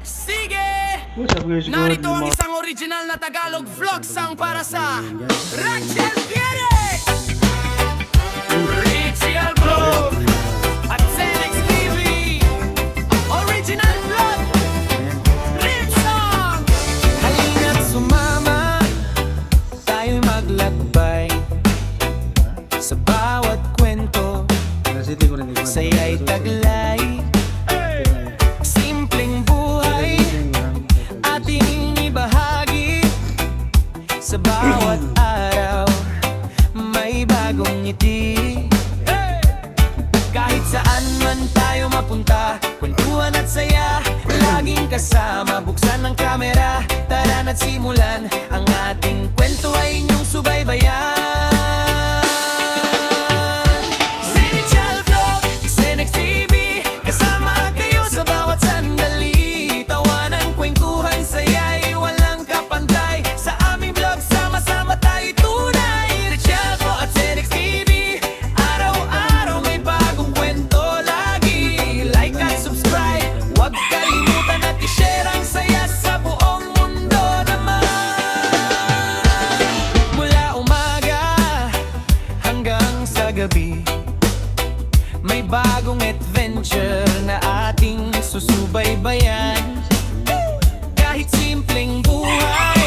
Sige! Sabi ko Narito ang isang original na Tagalog vlog song para sa Rachel Pierre! Richie Vlog at Zenex TV. Original vlog! Real song! Halina't sumama, tayo'y maglakbay sa bawat kwento, saya'y taglay. Simpleng buhay, ating ibahagi. Sa bawat araw, may bagong ngiti. Kahit saan man tayo mapunta, kwentuhan at saya, laging kasama. Buksan ang kamera, tara na't simulan. Ang ating kwento ay inyong subaybayan. Zenex Vlog, Zenex TV, kasama kayo sa bawat sandali. Tawanan, kwentuhan, saya'y walang kapantay. Sa aming vlog, sama-sama tayo tunay. Rachel Vlog at Zenex TV, araw-araw may bagong kwento lagi. Like at subscribe, huwag kalimutan at i-share ang saya sa buong mundo naman. Mula umaga hanggang sa gabi, may bagong adventure na ating susubaybayan. Kahit simpleng buhay,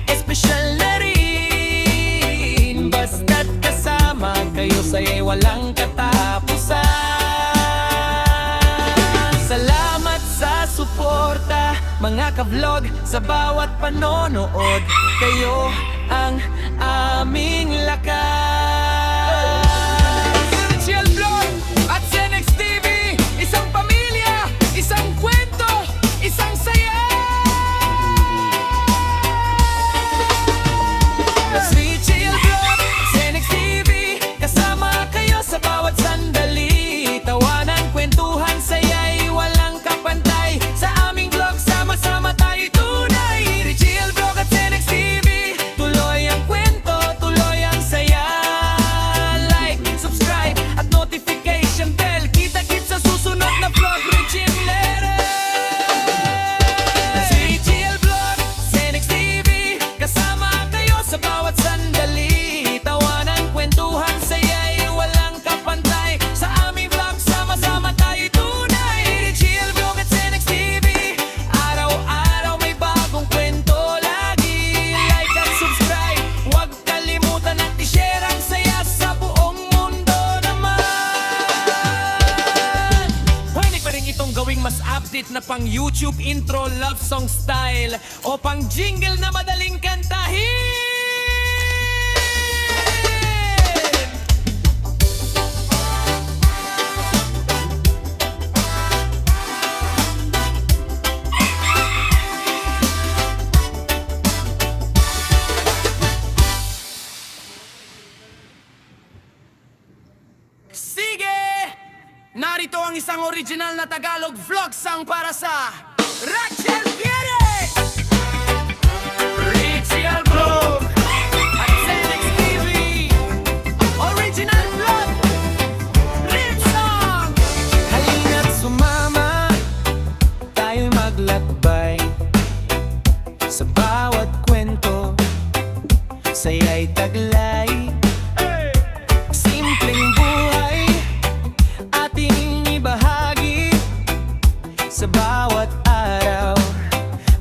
espesyal na rin. Basta't kasama kayo, saya'y walang katapusan. Salamat sa suporta, mga ka-vlog, sa bawat panonood. Kayo ang aming lakas. Rachel Vlog at Zenex TV, isang pamilya, isang kwento, isang saya. Rachel Vlog, Zenex TV, kasama kayo sa bawat sandali. Tawanan, kwentuhan, saya'y walang kapantay. Sa aming vlog, sama-sama tayo tunay. Rachel Vlog at Zenex TV, tuloy ang kwento, tuloy ang saya. Like, subscribe at notification bell. Kita-kits sa susunod na vlog. Richie Lere, Rachel Vlog, Zenex TV, kasama kayo sa bawat sandali. Tawanan, kwentuhan, saya'y walang kapantay. Sa aming vlog, sama-sama tayo tunay. Rachel Vlog at Zenex TV, araw-araw may bagong kwento lagi. Like at subscribe, huwag kalimutan at i-share ang saya sa buong mundo naman. Pwede pa rin itong gawing mas update na pang YouTube intro love song style o pang jingle na madaling kantahin. Sige! Narito ang isang original na Tagalog vlog song para sa Rachel Pierre! Richie Vlog at Zenex TV. Original vlog! Real song! Halina't sumama, tayo'y maglakbay sa bawat kwento, saya'y taglay. Simpleng buhay, ating ibahagi. Sa bawat araw,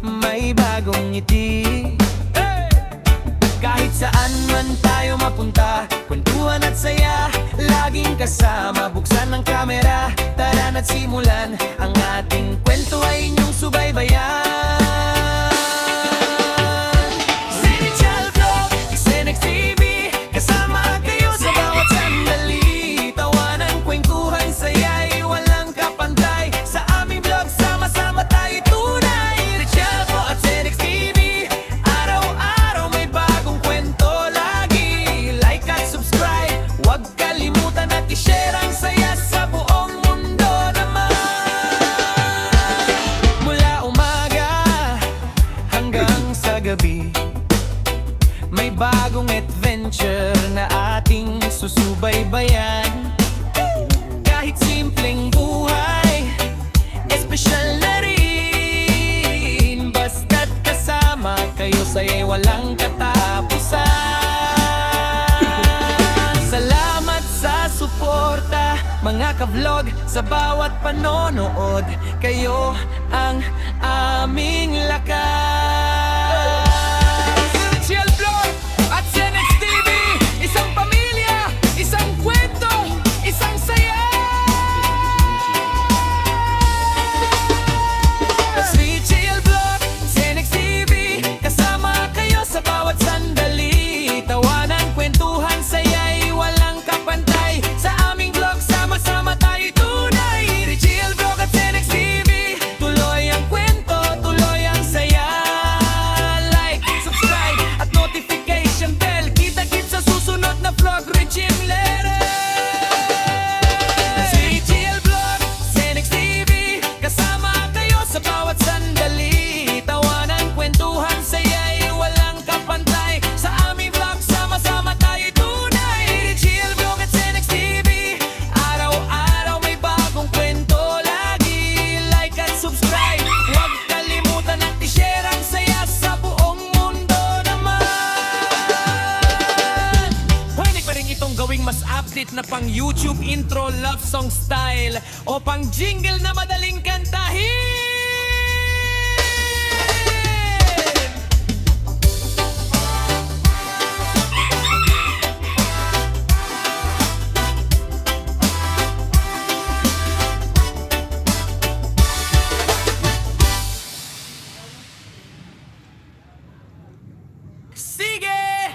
may bagong ngiti. Kahit saan man tayo mapunta, kwentuhan at saya, laging kasama. Buksan ang kamera, tara na't simulan. Ang ating kwento ay inyong subaybayan. Zenex Vlog, Zenex TV, kasama kayo sa bawat sandali. Tawanan, kwentuhan, saya'y walang kapantay. Sa aming vlog, sama-sama tayo tunay. Rachel Vlog at Zenex TV, araw-araw may bagong kwento lagi. Like at subscribe, huwag kalimutan at i-share ang saya sa buong mundo naman. Mula umaga hanggang sa gabi, may bagong adventure na ating susubaybayan. Kahit simpleng buhay, espesyal na rin. ka-vlog sa bawat panonood. Kayo ang aming lakas. Serial Vlog at Senex TV, isang pamilya, isang kwento, isang saya. Serial Vlog, Senex TV, kasama kayo sa bawat sandali. Tawanan, kwentuhan, saya'y walang kapantay. Sa aming vlog, sama-sama tayo tunay. Serial Vlog at Senex TV, tuloy ang kwento, tuloy ang saya. Like, subscribe at notification bell. Kita-kit sa susunod na vlog, Regime Letter. Serial Vlog, Senex TV, kasama kayo sa bawat sandali. Tawanan, kwentuhan, saya'y walang kapantay. Sa aming vlog, sama-sama tayo tunay. Serial Vlog at Senex TV, araw-araw may bagong kwento. Lagi like at subscribe. Huwag kalimutan at i-share ang saya sa buong mundo naman. Pwede pa rin itong gawing mas update na pang YouTube intro love song style o pang jingle na madaling kantahin. Sige!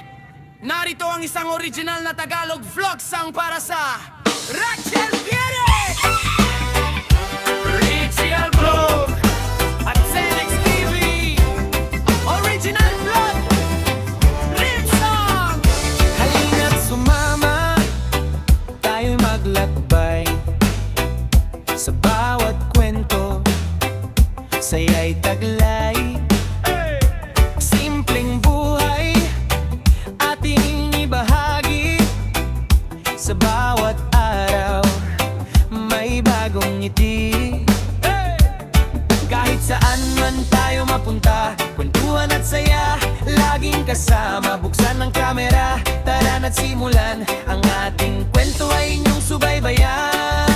Narito ang isang original na Tagalog vlog song para sa Rachel Viere! Serial Vlog at Senex TV, original vlog, real song! Halina't sumama, tayo'y maglakbay. Sa bawat kwento, saya'y taglay. Simpleng buhay, ating ibahagi. Sa bawat araw, may bagong ngiti. Kahit saan man tayo mapunta, kwentuhan at saya, laging kasama. Buksan ang kamera, tara na't simulan. Ang ating kwento ay inyong subaybayan.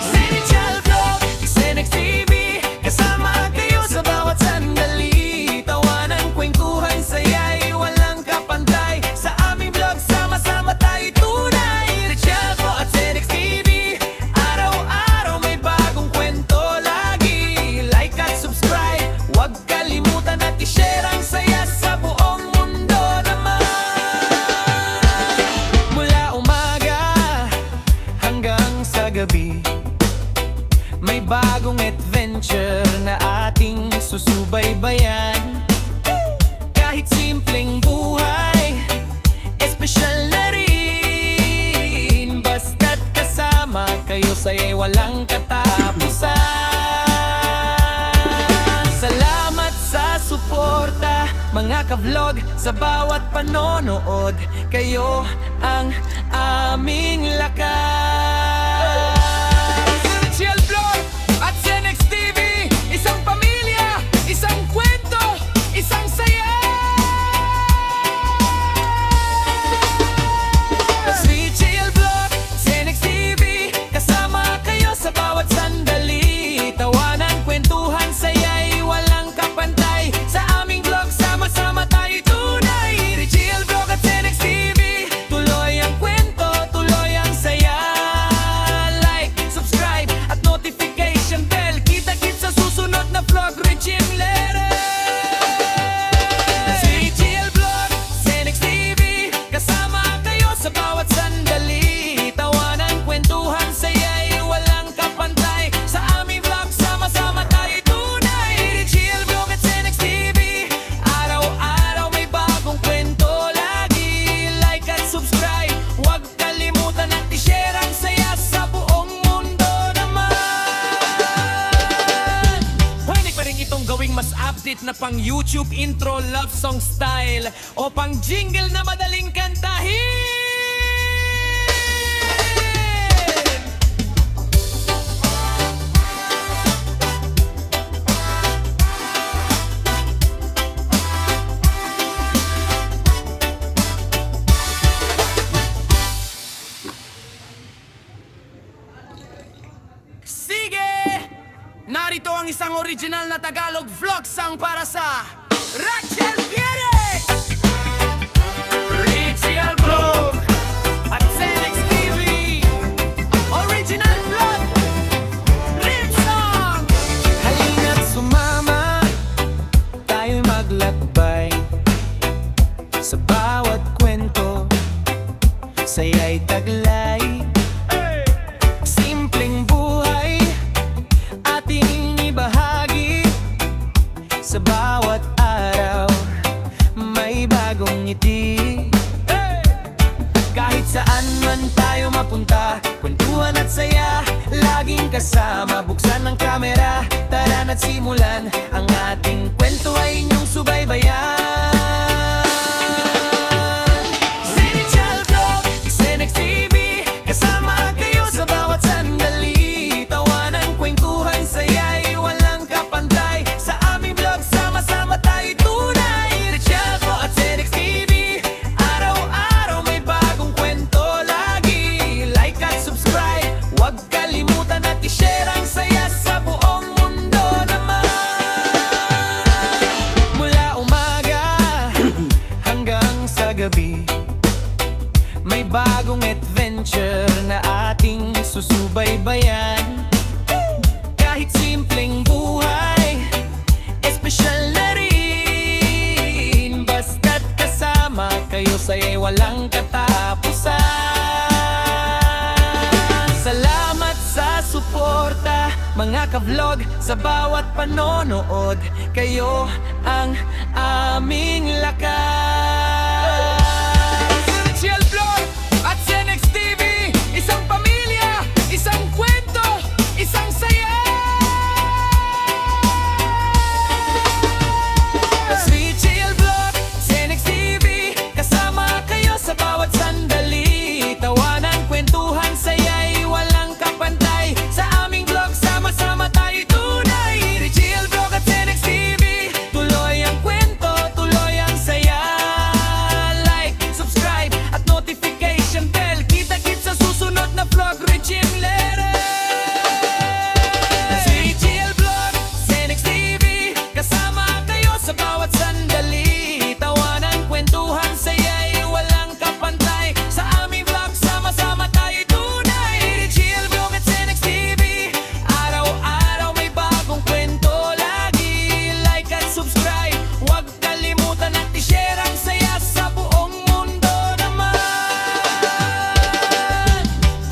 Serial Vlog, Senex TV, kasama kayo sa bawat sandali. Tawanan, kwentuhan, saya'y walang kapantay. Sa aming vlog, sama-sama tayo tunay. Serial Vlog at Senex TV, araw-araw may bagong kwento. Lagi like at subscribe. Huwag kalimutan at i-share ang saya sa buong mundo naman. Mula umaga hanggang sa gabi, may bagong adventure na ating susubaybayan. Kahit simpleng buhay, espesyal na rin. Basta't kasama kayo, sa'yo'y walang katapusan. Salamat sa suporta, mga ka-vlog, sa bawat panonood. Kayo ang aming lakas. Serial Vlog at Senex TV, isang pamilya, isang kwento, isang saya. Serial Vlog, Senex TV, kasama kayo sa bawat sandali. Tawanan, kwentuhan, saya'y walang kapantay. Sa aming vlog, sama-sama tayo tunay. Serial Vlog at Senex TV, tuloy ang kwento, tuloy ang saya. Like, subscribe at notification bell. Kita-kit sa susunod na vlog, Regime Letter. Serial Vlog, Senex TV, kasama kayo sa bawat sandali. Tawanan, kwentuhan, saya'y walang kapantay. Sa aming vlog, sama-sama tayo tunay. Serial Vlog at Senex TV, araw-araw may bagong kwento. Lagi like at subscribe. Huwag kalimutan at i-share ang saya sa buong mundo naman. Pwede pa rin itong gawing mas update na pang YouTube intro love song style o pang jingle na madaling kantahin. narito ang isang original na Tagalog vlog song para sa Rachel Pierre, Rachel Vlog at Zenex TV. Original vlog, real song. Halina't sumama, tayo'y maglakbay sa bawat kwento, saya'y taglay. Simpleng buhay, ating ibahagi. Sa bawat araw, may bagong ngiti. Kahit saan man tayo mapunta, kwentuhan at saya, laging kasama. Buksan ang kamera, tara na't simulan. Ang ating kwento ay inyong subaybayan. Zenichal Vlog, Zenex TV, kasama kayo sa bawat sandali. Tawanan, kwentuhan, saya'y walang kapantay. Sa aming vlog, sama-sama tayo tunay. Rachel Vlog at Zenex TV, araw-araw may bagong kwento lagi. Like at subscribe, huwag kalimutan at i-share ang saya sa buong mundo naman. Mula umaga hanggang sa gabi, may bagong adventure na ating susubaybayan. Kahit simpleng buhay, espesyal na rin. Basta't kasama kayo, saya'y walang katapusan. Salamat sa suporta, mga ka-vlog, sa bawat panonood. Kayo ang aming lakas. Rachel Vlog at Zenex TV, isang pamilya, isang kwento, isang saya. Rachel Vlog, Zenex TV, kasama kayo sa bawat sandali. Tawanan, kwentuhan, saya'y walang kapantay. Sa aming vlog, sama-sama tayo tunay. Rachel Vlog at Zenex TV, tuloy ang kwento, tuloy ang saya. Like, subscribe, at notification bell. Kita-kits sa susunod na vlog, Rachel Lere. Rachel Vlog, Zenex TV, kasama kayo sa bawat sandali. Tawanan, kwentuhan, saya'y walang kapantay. Sa aming vlog, sama-sama tayo tunay. Rachel Vlog at Zenex TV, araw-araw may bagong kwento lagi. Like at subscribe, huwag kalimutan at i-share ang saya sa buong mundo naman.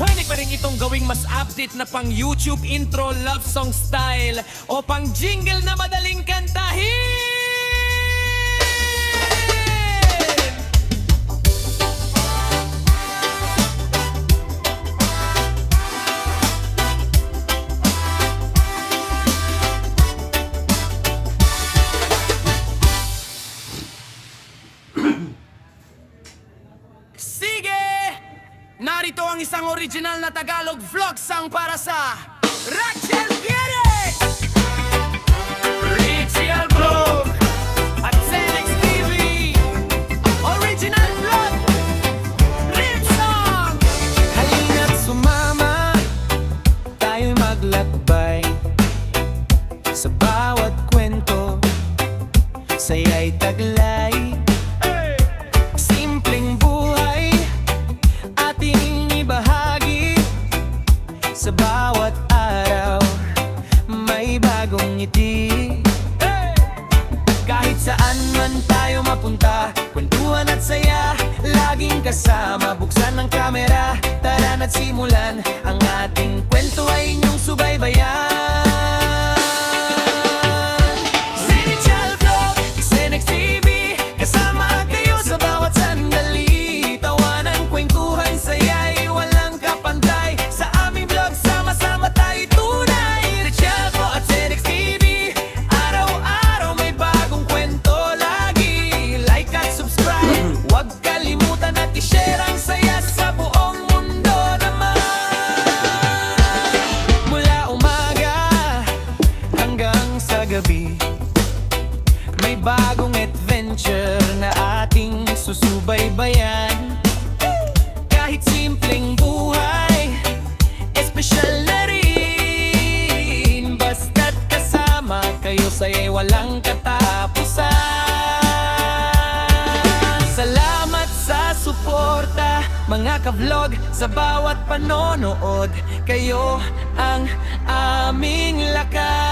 Pwede pa rin itong gawing mas update na pang YouTube intro love song style o pang jingle na madaling kantahin. Sige! Narito ang isang original na Tagalog vlog song para sa Rachel Pierre, Rachel Vlog at Zenex TV. Original vlog, real song. Halina't sumama, tayo'y maglakbay sa bawat kwento, saya'y taglay. Simpleng buhay, ating ibahagi. Sa bawat araw, may bagong ngiti. Kahit saan man tayo mapunta, kwentuhan at saya, laging kasama. Buksan ang kamera, tara na't simulan. Ang ating kwento ay inyong subaybayan. Zenichal Vlog, Zenex TV, kasama kayo sa bawat sandali. Tawanan, kwentuhan, saya'y walang kapantay. Sa aming vlog, sama-sama tayo tunay. Rachel Vlog at Zenex TV, araw-araw may bagong kwento lagi. Like at subscribe, huwag kalimutan at i-share ang saya sa buong mundo naman. Mula umaga hanggang sa gabi, may bagong adventure na ating susubaybayan. Kahit simpleng buhay, espesyal na rin. Basta't walang katapusan. Salamat sa suporta, mga ka-vlog, sa bawat panonood. Kayo ang aming lakas.